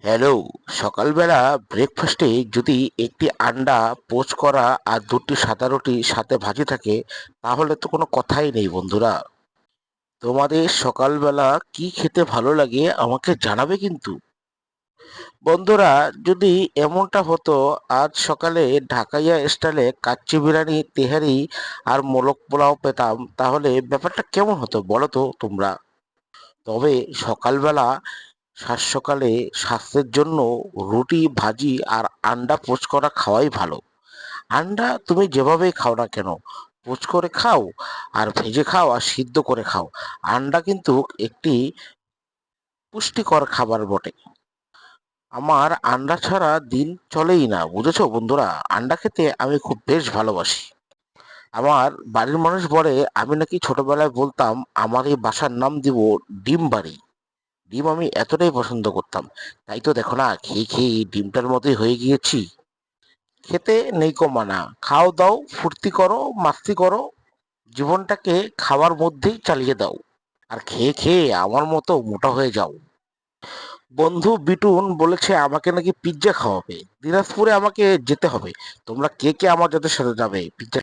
Hello. সকালবেলা ব্রেকফাস্টে যদি একটি আন্ডা পোচ করা আর দুটি সাদা রুটি সাথে ভাজি থাকে, তাহলে তো কোনো কথাই নেই বন্ধুরা। তোমাদের সকালবেলা কি খেতে ভালো লাগে আমাকে জানাবে কিন্তু। বন্ধুরা, যদি এমনটা হতো আজ সকালে ঢাকাইয়া স্টাইলে কাচ্চি বিরিয়ানি, তেহারি আর মোরগ পোলাও পেতাম, তাহলে ব্যাপারটা কেমন হতো বলো তো তোমরা। তবে সকালবেলা সকালে স্বাস্থ্যের জন্য রুটি, ভাজি আর আন্ডা পোচ করা খাওয়াই ভালো। আন্ডা তুমি যেভাবেই খাও না কেন, পোচ করে খাও আর ভেজে খাও আর সিদ্ধ করে খাও, আন্ডা কিন্তু একটি পুষ্টিকর খাবার বটে। আমার আন্ডা ছাড়া দিন চলেই না, বুঝেছো বন্ধুরা। আন্ডা খেতে আমি খুব বেশ ভালোবাসি। আমার বাড়ির মানুষ বলে আমি নাকি ছোটবেলায় বলতাম আমার এই বাসার নাম দিব ডিম বাড়ি। ডিম আমি এতটাই পছন্দ করতাম, তাই তো দেখো না, খেয়ে খেয়ে এই ডিমটার মতোই হয়ে গিয়েছি। খেতে নেই কো মানা, খাও দাও, ফুর্তি করো, মাস্তি করো, জীবনটাকে খাওয়ার মধ্যেই চালিয়ে দাও, আর খেয়ে খেয়ে আমার মতো মোটা হয়ে যাও। বন্ধু বিটুন বলেছে আমাকে নাকি পিৎজা খাওয়াবে, দিনাজপুরে আমাকে যেতে হবে। তোমরা কে কে আমার সাথে সাথে যাবে পিৎজা